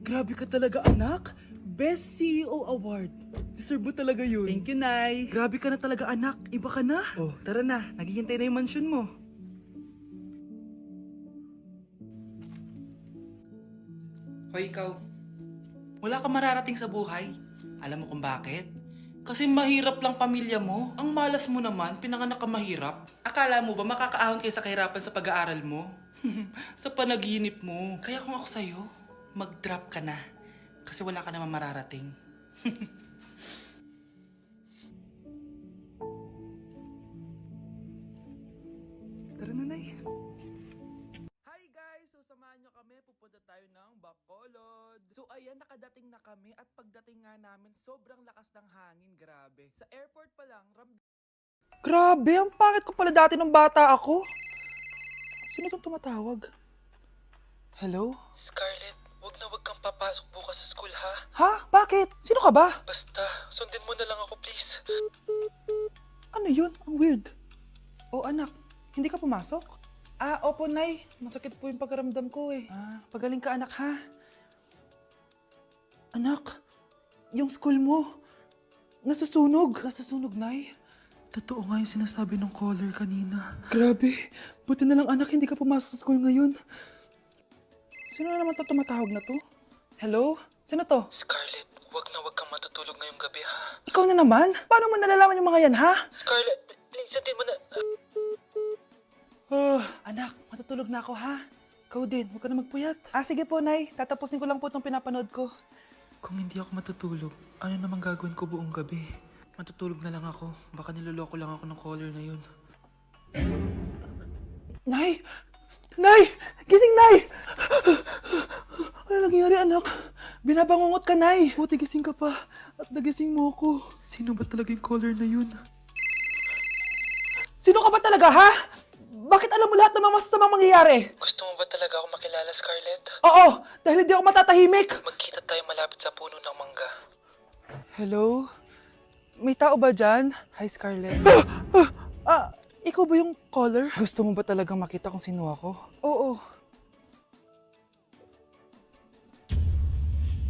Grabe ka talaga, anak. Best CEO Award. Deserve mo talaga yun. Thank you, Nay. Grabe ka na talaga, anak. Iba ka na. Oh, tara na. Naghihintay na yung mansion mo. Hoy, ikaw. Wala ka mararating sa buhay. Alam mo kung bakit? Kasi mahirap lang pamilya mo. Ang malas mo naman, pinanganak ka mahirap. Akala mo ba makakaahon kayo sa kahirapan sa pag-aaral mo? Sa panaginip mo. Kaya kung ako sa'yo, mag-drop ka na. Kasi wala ka naman mararating. Tara na, Nay. Hi guys! So samahan nyo kami, pupunta tayo ng Bacolod. So ayan, nakadating na kami at pagdating nga namin, sobrang lakas ng hangin, grabe. Sa airport pa lang, Grabe, ang pangit ko pala dati nung bata ako. Sino itong tumatawag? Hello? Scarlett, wag na wag kang papasok bukas sa school ha? Ha? Bakit? Sino ka ba? Basta, sundin mo na lang ako please. Ano yun? Ang weird. Oh anak, hindi ka pumasok? Ah, opo Nay. Masakit po yung pagkaramdam ko eh. Ah, pagaling ka anak ha. Anak, yung school mo, nasusunog. Nasusunog, Nay? Totoo nga yung sinasabi ng caller kanina. Grabe. Buti na lang anak, hindi ka pumasok sa school ngayon. Sino na naman tumatawag na to? Hello? Sino to? Scarlett, wag na wag kang matutulog ngayong gabi ha? Ikaw na naman? Paano mo nalalaman yung mga yan ha? Scarlett, please sundin mo na... Anak, matutulog na ako ha. Ikaw din, huwag ka na magpuyat. Ah, sige po, Nay. Tatapusin ko lang po itong pinapanood ko. Kung hindi ako matutulog, ano namang gagawin ko buong gabi? Matutulog na lang ako. Baka niloloko lang ako ng caller na yun. Nay! Nay! Gising, Nay! Ano nangyari, anak? Binabangungot ka, Nay. Buti gising ka pa. At nagising mo ako. Sino ba talaga yung caller na yun? Sino ka ba talaga, ha? Bakit alam mo lahat ng mga masasamang mangyayari? Gusto mo ba talaga ako makilala, Scarlett? Oo, dahil hindi ako matatahimik. Magkita tayo malapit sa puno ng mangga. Hello? May tao ba dyan? Hi, Scarlett. Ikaw ba yung caller? Gusto mo ba talagang makita kung sino ako? Oo.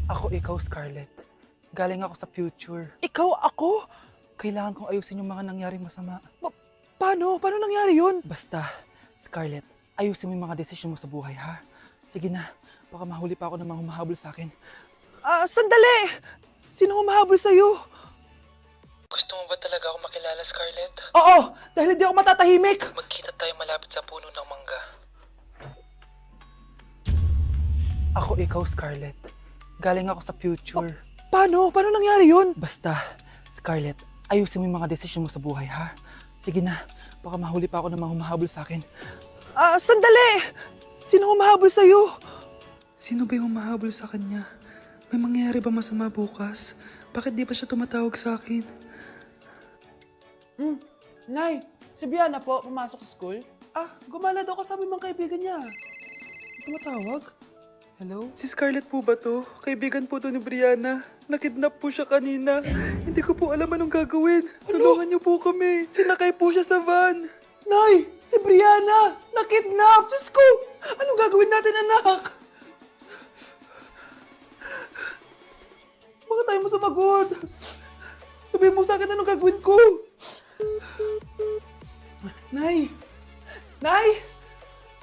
Ako ikaw, Scarlett. Galing ako sa future. Ikaw ako? Kailangan kong ayusin yung mga nangyaring masama. Paano? Paano nangyari yun? Basta, Scarlett, ayusin mo yung mga desisyon mo sa buhay, ha? Sige na, baka mahuli pa ako ng mga humahabol sa akin. Sandali! Sino humahabol sa'yo? Gusto mo ba talaga ako makilala, Scarlett? Oo, dahil hindi ako matatahimik. Magkita tayo malapit sa puno ng mangga. Ako ikaw, Scarlett. Galing ako sa future. Paano? Paano nangyari yun? Basta, Scarlett, ayusin mo yung mga desisyon mo sa buhay, ha? Sige na, baka mahuli pa ako ng mga humahabol sa akin. Sandali! Sino humahabol sa'yo? Sino ba yung humahabol sa kanya? May mangyayari ba masama bukas? Bakit di pa siya tumatawag sa akin? Nay, si Biana po, pumasok sa school? Gumala daw kasama yung mga kaibigan niya. Tumatawag? Hello? Si Scarlett po ba to? Kaibigan po to ni Brianna. Nakidnap po siya kanina. Hindi ko po alam anong gagawin. Tulungan niyo po kami. Sinakay po siya sa van. Nay! Si Brianna! Nakidnap! Diyos ko! Anong gagawin natin, anak? Bakit tayo mo sumagot? Sabihin mo sa akin anong gagawin ko? Nay! Nay!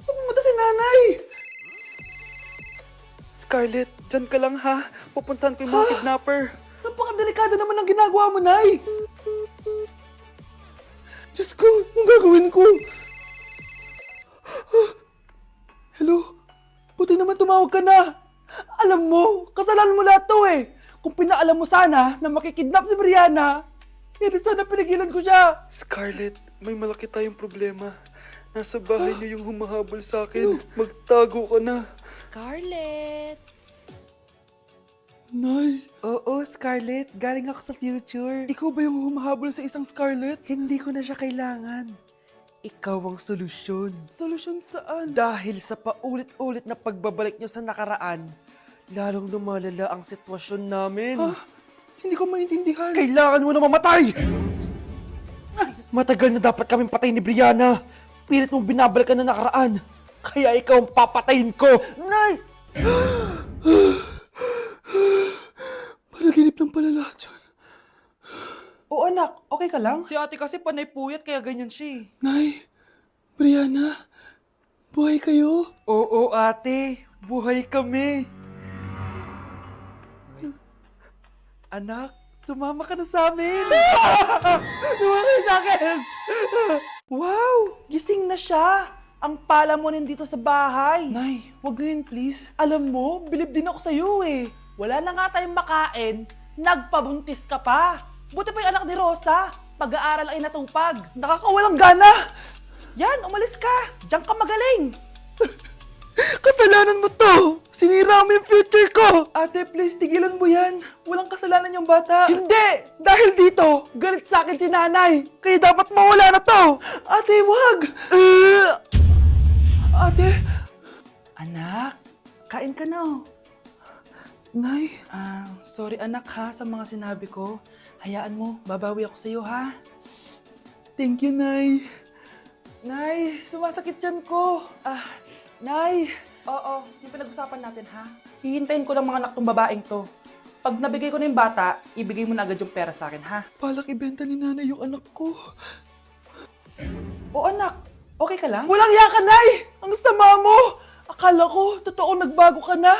Saan pumunta si nanay? Scarlett, dyan ka lang ha. Pupuntahan ko yung mga kidnapper. Napakadelikado naman ang ginagawa mo, Nay! Diyos ko, anong gagawin ko? Hello? Buti naman tumawag ka na. Alam mo, kasalanan mo lahat to eh. Kung pinaalam mo sana na makikidnap si Brianna, hindi sana pinigilan ko siya. Scarlett, may malaki tayong problema. Nasa bahay niyo yung humahabol sa akin. Magtago ka na. Scarlett! Nay. Oo, Scarlett. Galing ako sa future. Ikaw ba yung humahabol sa isang Scarlett? Hindi ko na siya kailangan. Ikaw ang solusyon. Solusyon saan? Dahil sa paulit-ulit na pagbabalik niyo sa nakaraan, lalong lumalala ang sitwasyon namin. Hindi ko maintindihan. Kailangan mo na mamatay! Matagal na dapat kaming patay ni Brianna. Pilit mong binabalikan na nakaraan. Kaya ikaw ang papatayin ko. Nay! okay ka lang? Si ate kasi panay puyat kaya ganyan siya eh. Nay, Brianna, buhay kayo? Oo ate, buhay kami. Anak, sumama ka na sa amin. Sumama kayo sa akin! Wow, gising na siya. Ang pala mo nandito sa bahay. Nay, wag ngayon please. Alam mo, bilib din ako sa'yo eh. Wala na nga tayong makain, nagpabuntis ka pa. Buti pa yung anak ni Rosa, pag-aaral ay natupag. Nakakawalang gana. Yan, umalis ka. Diyan ka magaling. Kasalanan mo to! Sinira mo yung future ko! Ate, please, tigilan mo yan. Walang kasalanan yung bata. Hindi! Dahil dito, galit sa akin si nanay. Kaya dapat mawala na to! Ate, wag! Ate! Anak, kain ka na. Nay, Sorry anak ha sa mga sinabi ko. Hayaan mo, babawi ako sa'yo ha. thank you, Nay. Nay, sumasakit yan ko. Nay. Oo, yung pinag-usapan natin ha. Hihintayin ko ng mga anak tong babaeng to. Pag nabigay ko na yung bata, ibigay mo na agad yung pera sa akin ha. Palak ibenta ni nanay yung anak ko. O anak, okay ka lang? Walang iya ka, Nay! Ang sama mo! Akala ko, totoong nagbago ka na.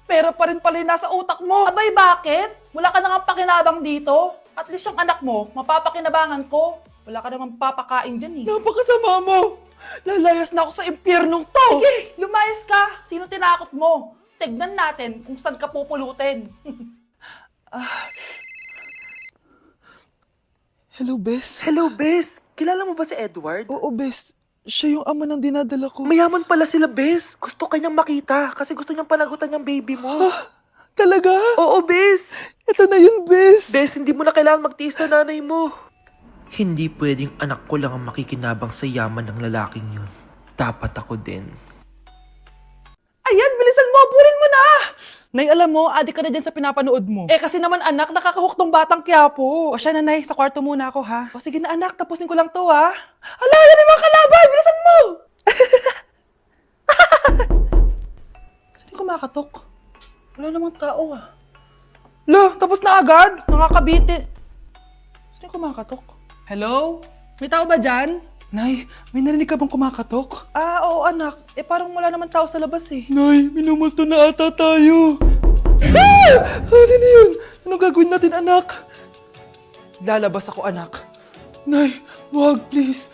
Pera pa rin pala yung nasa utak mo. Abay, bakit? Wala ka nang pakinabang dito. At least yung anak mo, mapapakinabangan ko. Wala ka namang papakain dyan eh. Napakasama mo! Lalayas na ako sa impyernong to! Sige, lumayas ka. Sino tinakot mo? Tignan natin kung saan ka pupulutin. Hello, Bes. Hello, Bes. Kilala mo ba si Edward? Oo, Bes. Siya yung ama ng dinadala ko. Mayaman pala sila, Bes. Gusto kanyang makita kasi gusto niyang panagutan yung baby mo. Talaga? Oo, Bes. Ito na yun, Bes. Bes, hindi mo na kailangan magtiis na nanay mo. Hindi pwedeng anak ko lang ang makikinabang sa yaman ng lalaking yun. Dapat ako din. Ayan, bilisan mo! Burin mo na! Nay, alam mo, adik ka na dyan sa pinapanood mo. Eh kasi naman anak, nakakahook tong batang Quiapo. O siya na, Nay, sa kwarto muna ako ha. O sige na anak, tapusin ko lang to ha. Ala, yan yung mga kalaban! Bilisan mo! Saan yung kumakatok? Wala namang tao ah. Lo, tapos na agad? Nakakabiti. Saan yung kumakatok? Hello? May tao ba dyan? Nay, may narinig ka bang kumakatok? Oo anak. Eh parang wala naman tao sa labas eh. Nay, minumulto na ata tayo. Sino yun? Anong gagawin natin, anak? Lalabas ako anak. Nay, wag, please.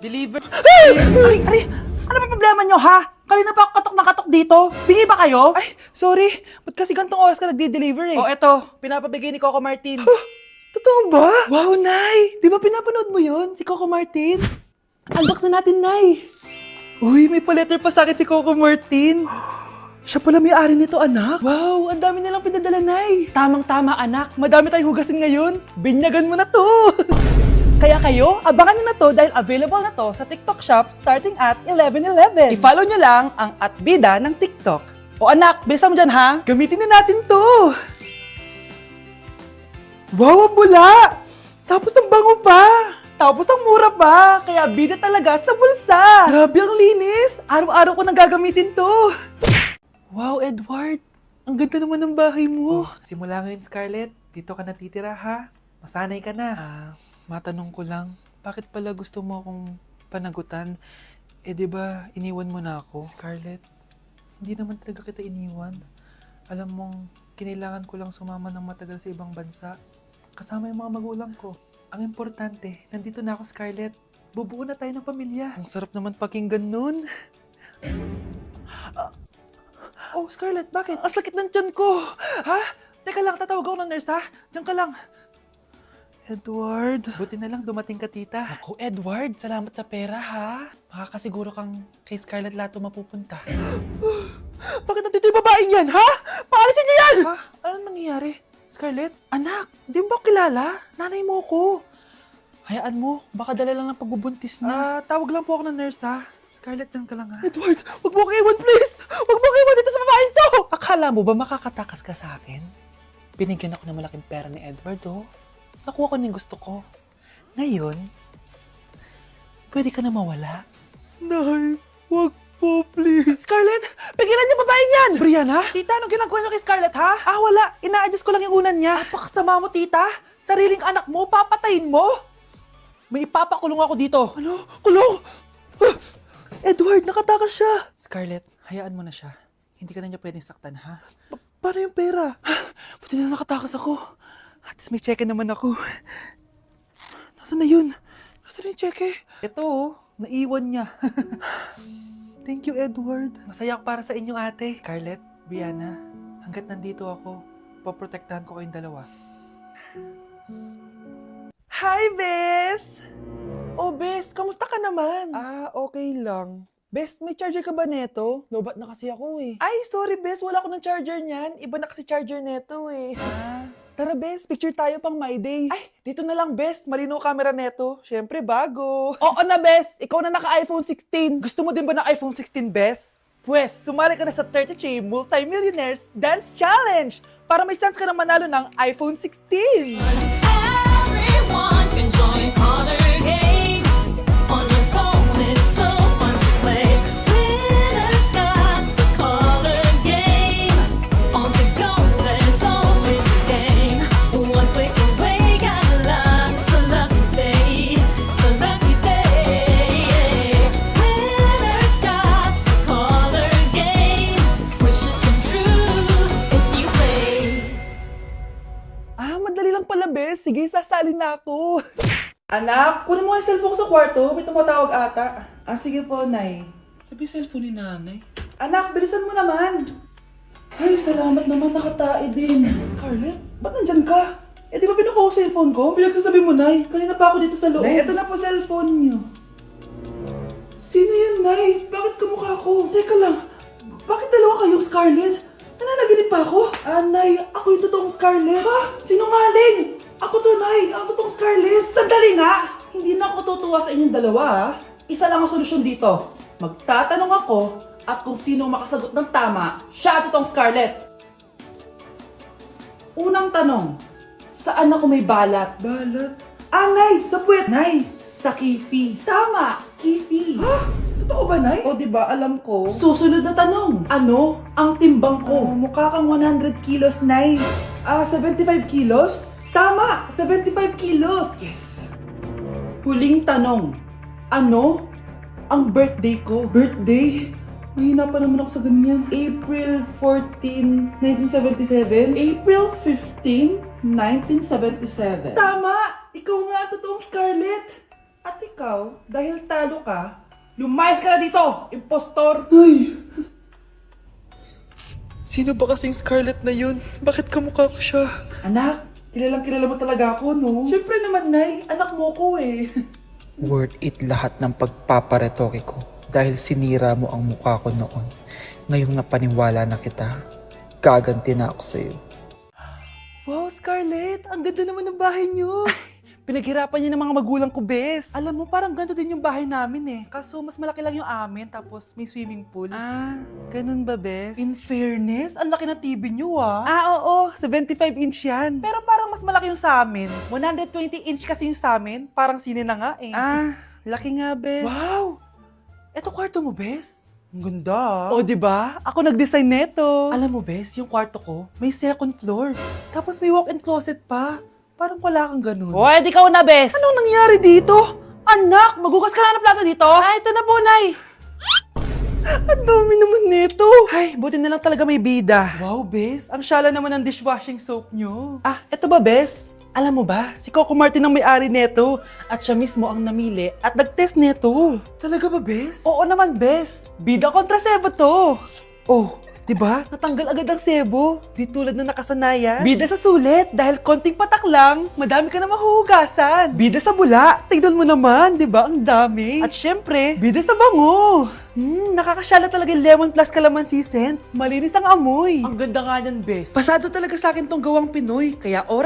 Deliver. Ay! Ano ba problema nyo, ha? Kanina pa ako katok na katok dito. Bingi ba kayo? Ay, sorry. Ba't kasi gantong oras ka nagde-deliver eh? Oh, eto. Pinapabigay ni Coco Martin. Totoo ba? Wow, Nay! Di ba pinapanood mo yun? Si Coco Martin? Unbox na natin, Nay. Uy, may pa-letter pa sa akin si Coco Martin. Siya pala may-ari nito, anak. Wow, ang dami nilang pinadala, Nay. Tamang-tama, anak. Madami tayong hugasin ngayon. Binyagan mo na to. Kaya kayo, abangan nyo na to dahil available na to sa TikTok Shop starting at 11:11. I-follow nyo lang ang @bida ng TikTok. O anak, bilisan mo dyan ha. Gamitin na natin to. Wow, ang bula! Tapos ang bango pa! Tapos ang mura pa. Kaya bida talaga sa bulsa. Grabe ang linis! Araw-araw ko nang gagamitin to! Wow, Edward! Ang ganda naman ng bahay mo. Simula ngayon, Scarlett. Dito ka natitira ha. Masanay ka na. Matanong ko lang, bakit pala gusto mo akong panagutan? Eh, di ba iniwan mo na ako? Scarlett, hindi naman talaga kita iniwan. Alam mong, kinailangan ko lang sumama ng matagal sa ibang bansa. Kasama yung mga magulang ko. Ang importante, nandito na ako, Scarlett. Bubuo na tayo ng pamilya. Ang sarap naman pakinggan nun. Oh, Scarlett, bakit? Ang sakit ng tiyan ko. Ha? Teka lang, tatawag ako ng nurse, ha? Diyan ka lang. Edward. Buti na lang dumating ka, tita. Ako, Edward, salamat sa pera, ha? Makakasiguro kang kay Scarlett Lato mapupunta. Bakit nandito yung babaeng yan, ha? Paalisin niyo yan! Ha? Anong nangyayari? Scarlett? Anak, di mo ba ako kilala? Nanay mo ko. Hayaan mo, baka dala lang ng pagbubuntis niya. Tawag lang po ako ng nurse, ha? Scarlett, dyan ka lang, ha? Edward, wag mo akong iwan, please! Wag mo akong iwan dito sa babaeng to! Akala mo ba makakatakas ka sa akin? Binigyan ako ng malaking pera ni Edward, oh. Nakuha ko ng gusto ko. Ngayon, pwede ka na mawala. Nay, wag po, please. Scarlett, pigilan niyo babae niyan! Brianna? Tita, anong ginagawa niyo kay Scarlett, ha? Ah, wala. Ina-adjust ko lang yung unan niya. Napakasama mo, tita. Sariling anak mo, papatayin mo. May ipapakulong ako dito. Ano? Kulong! Edward, nakatakas siya. Scarlett, hayaan mo na siya. Hindi ka na niya pwedeng saktan, ha? Paano yung pera? Buti na nakatakas ako. At least may cheque naman ako. Nasaan na yun? Nasaan na yung cheque? Ito, naiwan niya. Thank you, Edward. Masaya ako para sa inyo, ate. Scarlett, Brianna, hanggat nandito ako, poprotektahan ko kayong dalawa. Hi, Bes! Oh, Bes, kamusta ka naman? Okay lang. Bes, may charger ka ba neto? Lobat na kasi ako eh. Ay, sorry, Bes. Wala ko ng charger niyan. Iba na kasi charger neto eh. Tara, Bes, picture tayo pang My Day. Ay, dito na lang, Bes. Malinaw camera neto. Siyempre, bago. Oo na, Bes. Ikaw na naka-iPhone 16. Gusto mo din ba ng iPhone 16, Bes? Pwes, sumali ka na sa 33 Multi-Millionaires Dance Challenge para may chance ka na manalo ng iPhone 16. Everyone can join Honor Game. On your phone, it's so fun to play. Winner's got a color game. On the go, there's always a game. One click away, got a lot. So lucky day, so lucky day. Winner's got a color game. Wishes come true if you play. Madali lang pala, Bes. Sige, sasali na ako. Anak, kunin mo yung cellphone ko sa kwarto. May tumatawag ata. Sige po, Nay. Sabi cellphone ni nanay. Anak, bilisan mo naman. Ay, salamat naman. Nakatae din. Scarlett, ba't nandyan ka? Di ba pinukuha ko sa cellphone ko? Pinagsasabi mo, Nay. Kanina pa ako dito sa loob. Nay, ito na po cellphone niyo. Sino yan, Nay? Bakit kamukha ko? Teka lang. Bakit dalawa kayong Scarlett? Nananaginip pa ako? Nay, ako yung totoong Scarlett. Ha? Sinungaling! Ako to, Nay. Ang totoong Scarlett. Sandali nga! Hindi na ako tutuwa sa inyong dalawa, ha? Isa lang ang solusyon dito. Magtatanong ako at kung sino makasagot ng tama, siya ang totoong Scarlett. Unang tanong, saan ako may balat? Balat? Nay! Sa puwet! Nay! Sa kifi. Tama! Kifi. Ha? Totoo ba, Nay? O, diba? Alam ko. Susunod na tanong. Ano ang timbang ko? Mukha kang 100 kilos, Nay. 75 kilos? Tama! 75 kilos! Yes! Huling tanong. Ano ang birthday ko? Birthday? Mahina pa naman ako sa ganyan. April 14, 1977? April 15, 1977. Tama! Ikaw nga ang totoong Scarlett! At ikaw, dahil talo ka, lumayas ka na dito, impostor! Ay! Sino ba kasing Scarlett na yun? Bakit kamukha ko siya? Anak, kilala mo talaga ako, no? Siyempre naman, Nay. Anak mo ko eh. Worth it lahat ng pagpaparetoke ko dahil sinira mo ang mukha ko noon. Ngayong napaniwala na kita, gaganti na ako sa'yo. Wow, Scarlett! Ang ganda naman ng bahay niyo! Pinaghirapan niya ng mga magulang ko, Bes. Alam mo, parang ganito din yung bahay namin eh. Kaso mas malaki lang yung amin, tapos may swimming pool. Ganun ba, Bes? In fairness, ang laki ng TV niyo oo. 75-inch yan. Pero parang mas malaki yung sa amin. 120-inch kasi yung sa amin. Parang sine na nga eh. Laki nga, Bes. Wow! Eto kwarto mo, Bes. Ang ganda. O, diba? Ako nag-design neto. Alam mo, Bes, yung kwarto ko, may second floor. Tapos may walk-in closet pa. Parang wala kang ganun. O, edi ka na, Bes. Anong nangyari dito? Anak, magugas ka na ng plato dito? Ito na po, Nay. Ang dami naman nito. Ay, buti na lang talaga may bida. Wow, Bes. Ang syala naman ng dishwashing soap nyo. Eto ba, Bes? Alam mo ba, si Coco Martin ang may-ari neto at siya mismo ang namili at nag-test neto. Talaga ba, Bes? Oo naman, Bes. Bida kontra sebo to. Oh, diba? Natanggal agad ang sebo. Di tulad na nakasanayan. Bida sa sulit dahil konting patak lang, madami ka na mahuhugasan. Bida sa bula, tignan mo naman, diba? Ang dami. At syempre, bida sa bango. Nakakasyala talaga yung lemon plus calamansi scent. Malinis ang amoy. Ang ganda nga yan, Bes. Pasado talaga sa akin tong gawang Pinoy, kaya oras